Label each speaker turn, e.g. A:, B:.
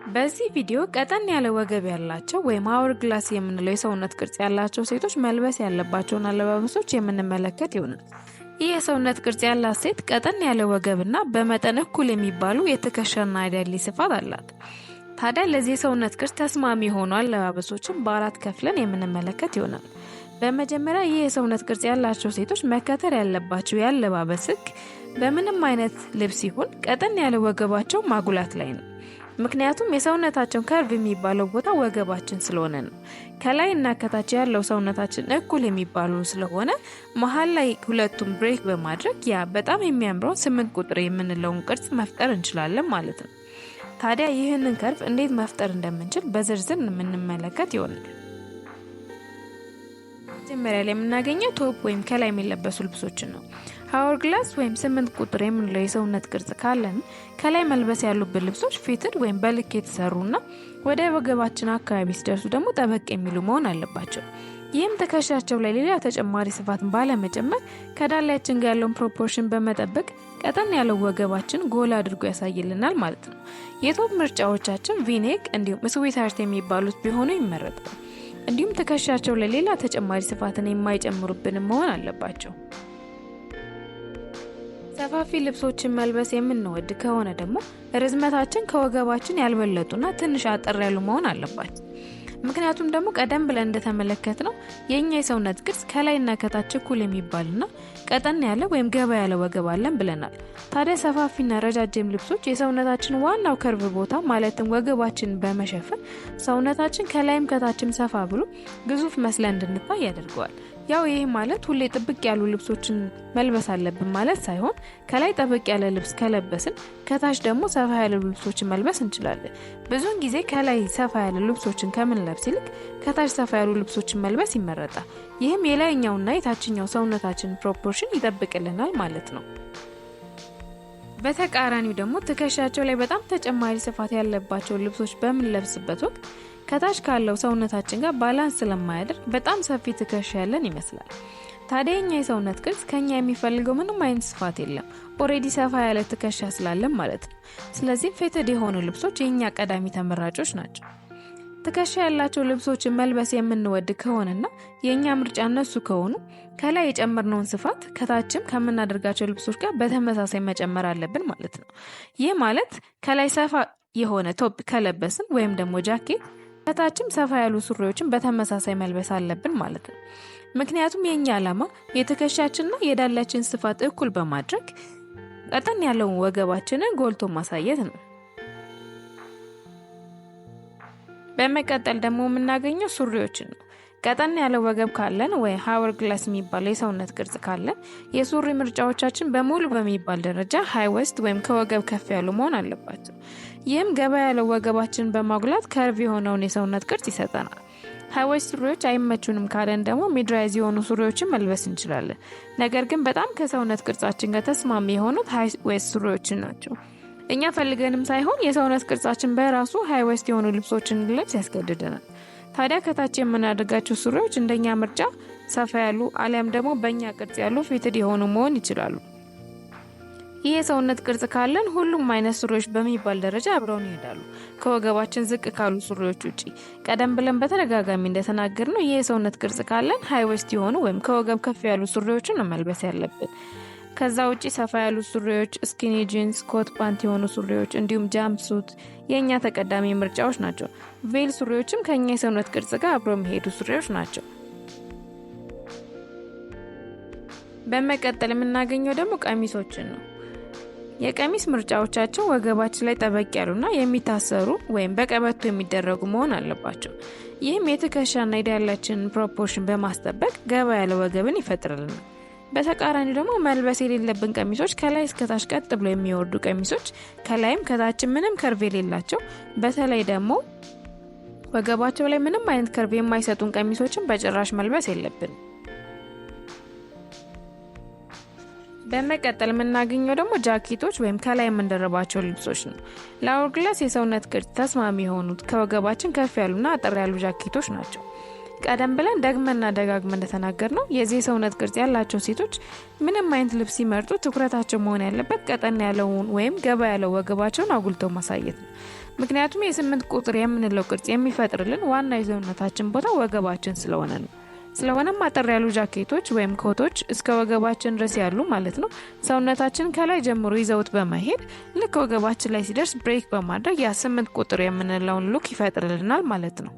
A: በዚህ ቪዲዮ ቀጠን ያለ ወገብ ያላቸው ወይም አወር ግላስ የምንለው የሰውነት ቅርጽ ያላቸው ሴቶች መልበስ ያለባቸውን አለባበሶች የምንመለከት ይሆናል። ይህ የሰውነት ቅርጽ ያላት ሴት ቀጠን ያለ ወገብና በመጠን እኩል የሚባሉ የትከሻና የዳሌ ስፋት አላት። ታዲያ ለዚህ የሰውነት ቅርጽ ተስማሚ የሆኑ አለባበሶችን በአራት ከፍለን የምንመለከት ይሆናል። በመጀመሪያ ይህ የሰውነት ቅርጽ ያላቸው ሴቶች መከተል ያለባቸው የአለባበስ ሕግ በምንም አይነት ልብስ ይሁን ቀጠን ያለ ወገባቸው ማጉላት ላይ ነው። ምክንያቱም የሰውነታችን ከርቭ የሚባለው ቦታ ወገባችን ስለሆነ ነው። ከላይ እና ከታች ያለው ሰውነታችን እኩል የሚባሉ ስለሆነ መሃል ላይ ሁለቱም ብሬክ በማድረግ ያ በጣም የሚያምረው 8 ቁጥር የምንለውን ቅርጽ መፍጠር እንችላለን ማለት ነው። ታዲያ ይህንን ከርቭ እንዴት መፍጠር እንደምንችል በዝርዝር የምንመለከት ይሆናል። መጀመሪያ ላይ የምናገኘው ቶፕ ወይም ከላይ የሚለበሱ ልብሶችን ነው። አወር ግላስ ወይም 8 ቁጥር የምንለው የሰውነት ቅርጽ ካለን ከላይ መልበስ ያሉብን ልብሶች ፊትድ ወይም በልክ የተሰሩና ወደ ወገባችን አካባቢ ሲደርሱ ደግሞ ጠበቅ የሚሉ መሆን አለባቸው። ይህም ትከሻቸው ላይ ሌላ ተጨማሪ ስፋትን ባለመጨመር ከዳላያችን ጋር ያለውን ፕሮፖርሽን በመጠበቅ ቀጠን ያለው ወገባችን ጎላ አድርጎ ያሳይልናል ማለት ነው። የቶፕ ምርጫዎቻችን ቪኔክ እንዲሁም ስዊትሃርት የሚባሉት ቢሆኑ ይመረጣል። እንዲሁም ትከሻቸው ላይ ሌላ ተጨማሪ ስፋትን የማይጨምሩብን መሆን አለባቸው። ሰፋፊ ልብሶችን መልበስ የምንወድ ከሆነ ደግሞ ርዝመታችን ከወገባችን ያልበለጡና ትንሽ አጠር ያሉ መሆን አለባቸው። ምክንያቱም ደግሞ ቀደም ብለን እንደተመለከትነው የኛ የሰውነት ቅርጽ ከላይና ከታች እኩል የሚባልና ቀጠን ያለ ወይም ገባ ያለ ወገብ አለን ብለናል። ታዲያ ሰፋፊና ረጃጅም ልብሶች የሰውነታችን ዋናው ከርቭ ቦታ ማለትም ወገባችንን በመሸፈን ሰውነታችን ከላይም ከታችም ሰፋ ብሎ ግዙፍ መስለን እንድንታይ ያደርገዋል። ያው ይሄ ማለት ሁሌ ጥብቅ ያሉ ልብሶችን መልበስ አለብን ማለት ሳይሆን ከላይ ጠበቅ ያለ ልብስ ከለበስን ከታች ደግሞ ሰፋ ያለ ልብሶችን መልበስ እንችላለን። ብዙውን ጊዜ ከላይ ሰፋ ያለ ልብሶችን ከምንለብስ ይልቅ ከታች ሰፋ ያሉ ልብሶችን መልበስ ይመረጣል። ይህም የላይኛውና የታችኛው ሰውነታችን ፕሮፖርሽን ይጠብቅልናል ማለት ነው። በተቃራኒው ደግሞ ትከሻቸው ላይ በጣም ተጨማሪ ስፋት ያለባቸው ልብሶች በምንለብስበት ወቅት ከታች ካለው ሰውነታችን ጋር ባላንስ ስለማያደርግ በጣም ሰፊ ትከሻ ያለን ይመስላል። ታዲያ የኛ የሰውነት ቅርጽ ከኛ የሚፈልገው ምንም አይነት ስፋት የለም። ኦሬዲ ሰፋ ያለ ትከሻ ስላለን ማለት ነው። ስለዚህ ፊትድ የሆኑ ልብሶች የኛ ቀዳሚ ተመራጮች ናቸው። ትከሻ ያላቸው ልብሶችን መልበስ የምንወድ ከሆነና የኛ ምርጫ እነሱ ከሆኑ ከላይ የጨመርነውን ስፋት ከታችም ከምናደርጋቸው ልብሶች ጋር በተመሳሳይ መጨመር አለብን ማለት ነው። ይህ ማለት ከላይ ሰፋ የሆነ ቶፕ ከለበስን ወይም ደግሞ ጃኬት ከታችም ሰፋ ያሉ ሱሪዎችን በተመሳሳይ መልበስ አለብን ማለት ነው። ምክንያቱም የኛ ዓላማ የትከሻችንና የዳላችን ስፋት እኩል በማድረግ ቀጠን ያለውን ወገባችንን ጎልቶ ማሳየት ነው። በመቀጠል ደግሞ የምናገኘው ሱሪዎችን ነው። ቀጠን ያለ ወገብ ካለን ወይ አወር ግላስ የሚባለው የሰውነት ቅርጽ ካለን የሱሪ ምርጫዎቻችን በሙሉ በሚባል ደረጃ ሃይ ዌስት ወይም ከወገብ ከፍ ያሉ መሆን አለባቸው። ይህም ገባ ያለው ወገባችን በማጉላት ከርቭ የሆነውን የሰውነት ቅርጽ ይሰጠናል። ሃይ ዌስት ሱሪዎች አይመቹንም ካለን ደግሞ ሚድራይዝ የሆኑ ሱሪዎችን መልበስ እንችላለን። ነገር ግን በጣም ከሰውነት ቅርጻችን ጋር ተስማሚ የሆኑት ሃይ ዌስት ሱሪዎችን ናቸው። እኛ ፈልገንም ሳይሆን የሰውነት ቅርጻችን በራሱ ሃይ ዌስት የሆኑ ልብሶችን እንድንለብስ ያስገድደናል። ታዲያ ከታች የምናደርጋቸው ሱሪዎች እንደኛ ምርጫ ሰፋ ያሉ አሊያም ደግሞ በእኛ ቅርጽ ያሉ ፊትድ የሆኑ መሆን ይችላሉ። ይህ የሰውነት ቅርጽ ካለን ሁሉም አይነት ሱሪዎች በሚባል ደረጃ አብረውን ይሄዳሉ ከወገባችን ዝቅ ካሉ ሱሪዎች ውጪ። ቀደም ብለን በተደጋጋሚ እንደተናገርነው ይህ የሰውነት ቅርጽ ካለን ሃይ ዌስት የሆኑ ወይም ከወገብ ከፍ ያሉ ሱሪዎችን መልበስ ያለብን። ከዛ ውጪ ሰፋ ያሉ ሱሪዎች፣ ስኪኒ ጂንስ፣ ኮት ፓንት የሆኑ ሱሪዎች እንዲሁም ጃምፕሱት የኛ ተቀዳሚ ምርጫዎች ናቸው። ቬል ሱሪዎችም ከኛ የሰውነት ቅርጽ ጋር አብረው የሚሄዱ ሱሪዎች ናቸው። በመቀጠል የምናገኘው ደግሞ ቀሚሶችን ነው። የቀሚስ ምርጫዎቻቸው ወገባችን ላይ ጠበቅ ያሉና የሚታሰሩ ወይም በቀበቶ የሚደረጉ መሆን አለባቸው። ይህም የትከሻና የዳላችንን ፕሮፖርሽን በማስጠበቅ ገባ ያለ ወገብን ይፈጥርልናል። በተቃራኒው ደግሞ መልበስ የሌለብን ቀሚሶች ከላይ እስከታች ቀጥ ብሎ የሚወርዱ ቀሚሶች ከላይም ከታችም ምንም ከርቭ የሌላቸው በተለይ ደግሞ ወገባቸው ላይ ምንም አይነት ከርቭ የማይሰጡን ቀሚሶችን በጭራሽ መልበስ የለብን። በመቀጠል የምናገኘው ደግሞ ጃኬቶች ወይም ከላይ የምንደርባቸው ልብሶች ነው። ለአወር ግላስ የሰውነት ቅርጽ ተስማሚ የሆኑት ከወገባችን ከፍ ያሉና አጠር ያሉ ጃኬቶች ናቸው። ቀደም ብለን ደግመና ደጋግመን እንደተናገርነው የዚህ ሰውነት ቅርጽ ያላቸው ሴቶች ምንም አይነት ልብስ ሲመርጡ ትኩረታቸው መሆን ያለበት ቀጠን ያለውን ወይም ገባ ያለው ወገባቸውን አጉልተው ማሳየት ነው። ምክንያቱም የ8 ቁጥር የምንለው ቅርጽ የሚፈጥርልን ዋና የሰውነታችን ቦታ ወገባችን ስለሆነ ነው። ስለሆነም አጠር ያሉ ጃኬቶች ወይም ኮቶች እስከ ወገባችን ድረስ ያሉ ማለት ነው ሰውነታችን ከላይ ጀምሮ ይዘውት በመሄድ ልክ ወገባችን ላይ ሲደርስ ብሬክ በማድረግ ያ 8 ቁጥር የምንለውን ሉክ ይፈጥርልናል ማለት ነው።